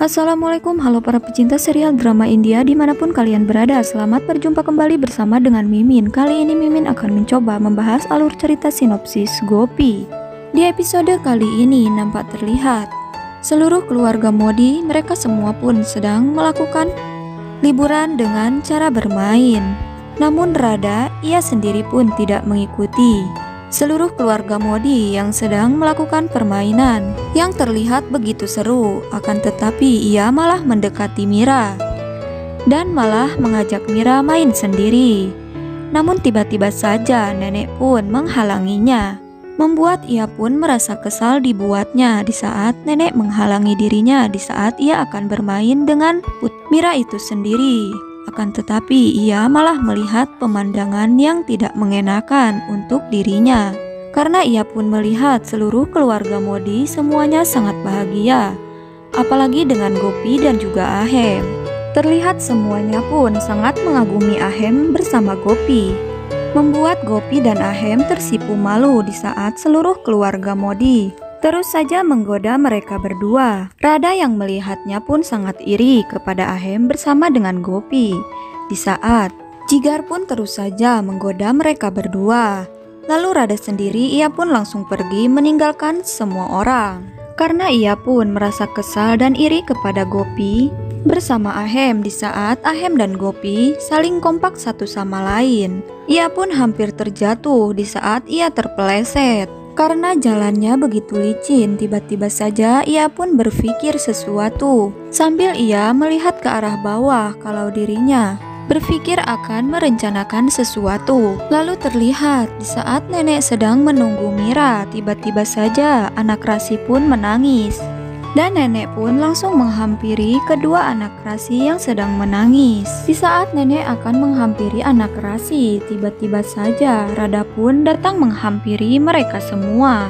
Assalamualaikum, halo para pecinta serial drama India dimanapun kalian berada. Selamat berjumpa kembali bersama dengan Mimin. Kali ini Mimin akan mencoba membahas alur cerita sinopsis Gopi. Di episode kali ini nampak terlihat seluruh keluarga Modi, mereka semua pun sedang melakukan liburan dengan cara bermain. Namun Radha, ia sendiri pun tidak mengikuti seluruh keluarga Modi yang sedang melakukan permainan yang terlihat begitu seru. Akan tetapi ia malah mendekati Mira dan malah mengajak Mira main sendiri. Namun tiba-tiba saja nenek pun menghalanginya, membuat ia pun merasa kesal dibuatnya di saat nenek menghalangi dirinya di saat ia akan bermain dengan Mira itu sendiri. Akan tetapi ia malah melihat pemandangan yang tidak mengenakan untuk dirinya, karena ia pun melihat seluruh keluarga Modi semuanya sangat bahagia, apalagi dengan Gopi dan juga Ahem. Terlihat semuanya pun sangat mengagumi Ahem bersama Gopi, membuat Gopi dan Ahem tersipu malu di saat seluruh keluarga Modi terus saja menggoda mereka berdua. Radha yang melihatnya pun sangat iri kepada Ahem bersama dengan Gopi. Di saat Jigar pun terus saja menggoda mereka berdua. Lalu Radha sendiri ia pun langsung pergi meninggalkan semua orang, karena ia pun merasa kesal dan iri kepada Gopi bersama Ahem di saat Ahem dan Gopi saling kompak satu sama lain. Ia pun hampir terjatuh di saat ia terpeleset. Karena jalannya begitu licin, tiba-tiba saja ia pun berpikir sesuatu sambil ia melihat ke arah bawah kalau dirinya berpikir akan merencanakan sesuatu. Lalu terlihat di saat nenek sedang menunggu Mira, tiba-tiba saja anak Rasi pun menangis. Dan nenek pun langsung menghampiri kedua anak Rasi yang sedang menangis. Di saat nenek akan menghampiri anak Rasi, tiba-tiba saja Radha pun datang menghampiri mereka semua.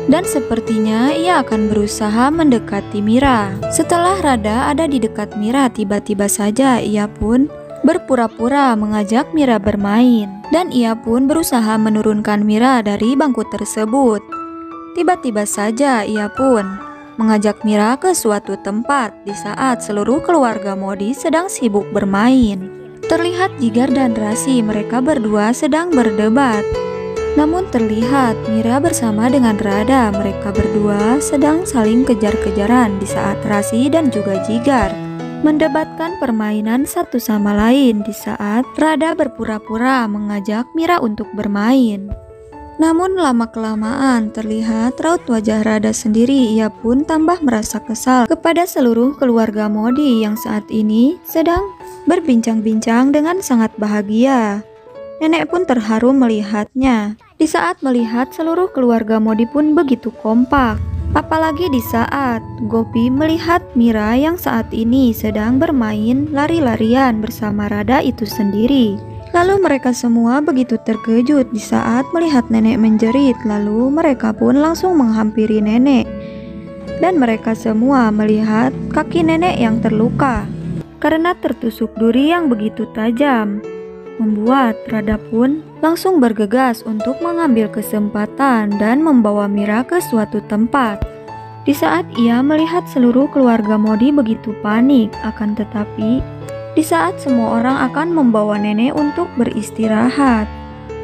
Dan sepertinya ia akan berusaha mendekati Mira. Setelah Radha ada di dekat Mira, tiba-tiba saja ia pun berpura-pura mengajak Mira bermain. Dan ia pun berusaha menurunkan Mira dari bangku tersebut. Tiba-tiba saja ia pun mengajak Mira ke suatu tempat di saat seluruh keluarga Modi sedang sibuk bermain. Terlihat Jigar dan Rasi mereka berdua sedang berdebat. Namun terlihat Mira bersama dengan Radha, mereka berdua sedang saling kejar-kejaran di saat Rasi dan juga Jigar mendebatkan permainan satu sama lain di saat Radha berpura-pura mengajak Mira untuk bermain. Namun lama-kelamaan terlihat raut wajah Radha sendiri, ia pun tambah merasa kesal kepada seluruh keluarga Modi yang saat ini sedang berbincang-bincang dengan sangat bahagia. Nenek pun terharu melihatnya. Di saat melihat seluruh keluarga Modi pun begitu kompak. Apalagi di saat Gopi melihat Mira yang saat ini sedang bermain lari-larian bersama Radha itu sendiri. Lalu mereka semua begitu terkejut di saat melihat nenek menjerit. Lalu mereka pun langsung menghampiri nenek. Dan mereka semua melihat kaki nenek yang terluka karena tertusuk duri yang begitu tajam, membuat Radha pun langsung bergegas untuk mengambil kesempatan dan membawa Mira ke suatu tempat. Di saat ia melihat seluruh keluarga Modi begitu panik, akan tetapi di saat semua orang akan membawa nenek untuk beristirahat,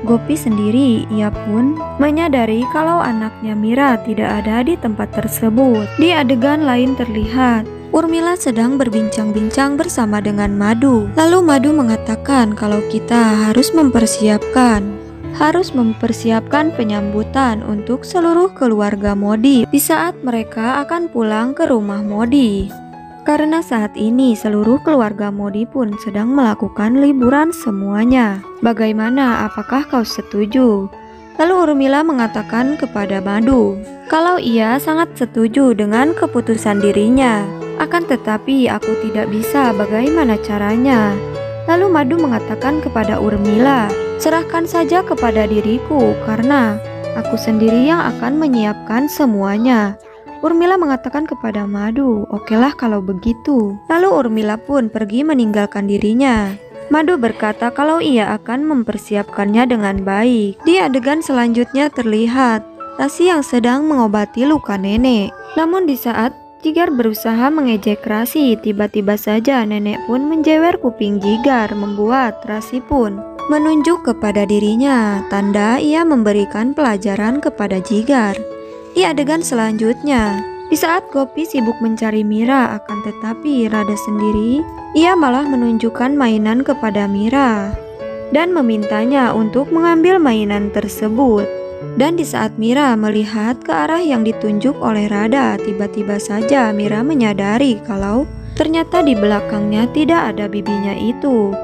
Gopi sendiri ia pun menyadari kalau anaknya Mira tidak ada di tempat tersebut. Di adegan lain terlihat Urmila sedang berbincang-bincang bersama dengan Madu. Lalu Madu mengatakan kalau kita harus mempersiapkan penyambutan untuk seluruh keluarga Modi di saat mereka akan pulang ke rumah Modi. Karena saat ini seluruh keluarga Modi pun sedang melakukan liburan semuanya. Bagaimana, apakah kau setuju? Lalu Urmila mengatakan kepada Madu kalau ia sangat setuju dengan keputusan dirinya. Akan tetapi aku tidak bisa, bagaimana caranya? Lalu Madu mengatakan kepada Urmila, serahkan saja kepada diriku karena aku sendiri yang akan menyiapkan semuanya. Urmila mengatakan kepada Madu, okelah kalau begitu. Lalu Urmila pun pergi meninggalkan dirinya. Madu berkata kalau ia akan mempersiapkannya dengan baik. Di adegan selanjutnya terlihat Rasi yang sedang mengobati luka nenek. Namun di saat Jigar berusaha mengejek Rasi. Tiba-tiba saja nenek pun menjewer kuping Jigar, membuat Rasi pun menunjuk kepada dirinya, tanda ia memberikan pelajaran kepada Jigar. Di adegan selanjutnya, di saat Gopi sibuk mencari Mira, akan tetapi Radha sendiri, ia malah menunjukkan mainan kepada Mira dan memintanya untuk mengambil mainan tersebut. Dan di saat Mira melihat ke arah yang ditunjuk oleh Radha, tiba-tiba saja Mira menyadari kalau ternyata di belakangnya tidak ada bibinya itu.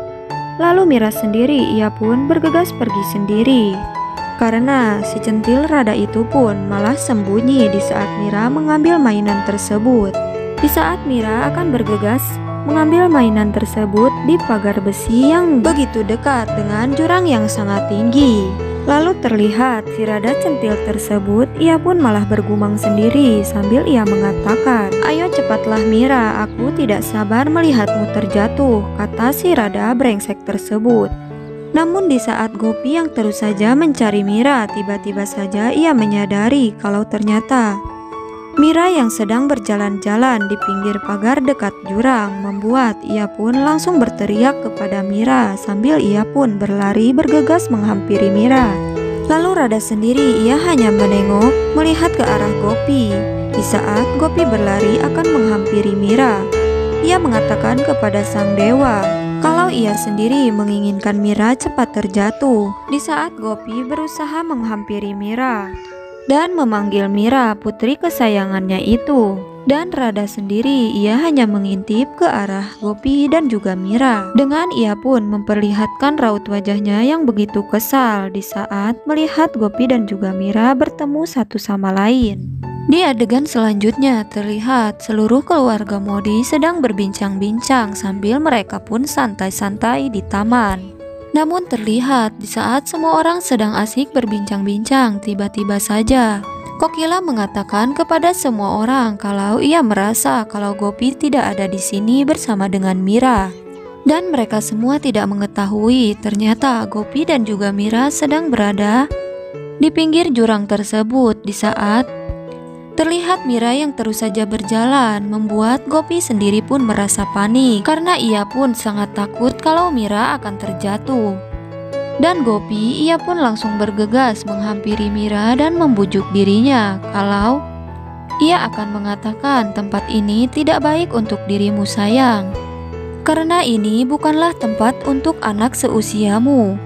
Lalu Mira sendiri, ia pun bergegas pergi sendiri. Karena si centil Radha itu pun malah sembunyi di saat Mira mengambil mainan tersebut. Di saat Mira akan bergegas mengambil mainan tersebut di pagar besi yang begitu dekat dengan jurang yang sangat tinggi. Lalu terlihat si Radha centil tersebut, ia pun malah bergumam sendiri sambil ia mengatakan, "Ayo cepatlah Mira, aku tidak sabar melihatmu terjatuh," kata si Radha brengsek tersebut. Namun di saat Gopi yang terus saja mencari Mira, tiba-tiba saja ia menyadari kalau ternyata Mira yang sedang berjalan-jalan di pinggir pagar dekat jurang, membuat ia pun langsung berteriak kepada Mira sambil ia pun berlari bergegas menghampiri Mira. Lalu Radha sendiri, ia hanya menengok melihat ke arah Gopi. Di saat Gopi berlari akan menghampiri Mira, ia mengatakan kepada sang dewa kalau ia sendiri menginginkan Mira cepat terjatuh. Di saat Gopi berusaha menghampiri Mira dan memanggil Mira putri kesayangannya itu, dan Radha sendiri ia hanya mengintip ke arah Gopi dan juga Mira. Dengan ia pun memperlihatkan raut wajahnya yang begitu kesal di saat melihat Gopi dan juga Mira bertemu satu sama lain. Di adegan selanjutnya terlihat seluruh keluarga Modi sedang berbincang-bincang sambil mereka pun santai-santai di taman. Namun terlihat di saat semua orang sedang asik berbincang-bincang, tiba-tiba saja Kokila mengatakan kepada semua orang kalau ia merasa kalau Gopi tidak ada di sini bersama dengan Mira. Dan mereka semua tidak mengetahui ternyata Gopi dan juga Mira sedang berada di pinggir jurang tersebut. Di saat terlihat Mira yang terus saja berjalan, membuat Gopi sendiri pun merasa panik karena ia pun sangat takut kalau Mira akan terjatuh. Dan Gopi ia pun langsung bergegas menghampiri Mira dan membujuk dirinya kalau ia akan mengatakan tempat ini tidak baik untuk dirimu sayang. Karena ini bukanlah tempat untuk anak seusiamu.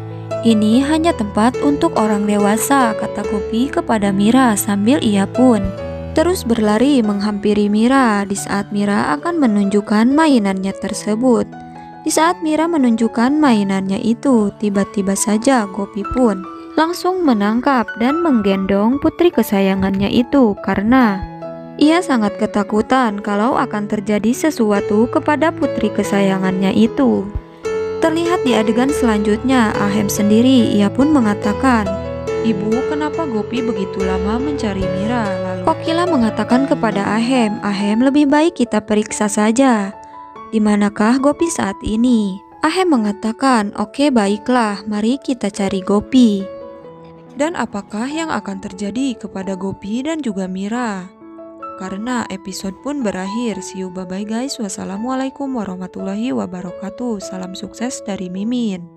Ini hanya tempat untuk orang dewasa, kata Gopi kepada Mira sambil ia pun terus berlari menghampiri Mira. Di saat Mira akan menunjukkan mainannya tersebut, di saat Mira menunjukkan mainannya itu, tiba-tiba saja Gopi pun langsung menangkap dan menggendong putri kesayangannya itu karena ia sangat ketakutan kalau akan terjadi sesuatu kepada putri kesayangannya itu. Terlihat di adegan selanjutnya, Ahem sendiri ia pun mengatakan, "Ibu, kenapa Gopi begitu lama mencari Mira?" Lalu Kokila mengatakan kepada Ahem, "Ahem, lebih baik kita periksa saja. Di manakah Gopi saat ini?" Ahem mengatakan, "Oke, baiklah, mari kita cari Gopi." Dan apakah yang akan terjadi kepada Gopi dan juga Mira? Karena episode pun berakhir. See you, bye-bye guys. Wassalamualaikum warahmatullahi wabarakatuh. Salam sukses dari Mimin.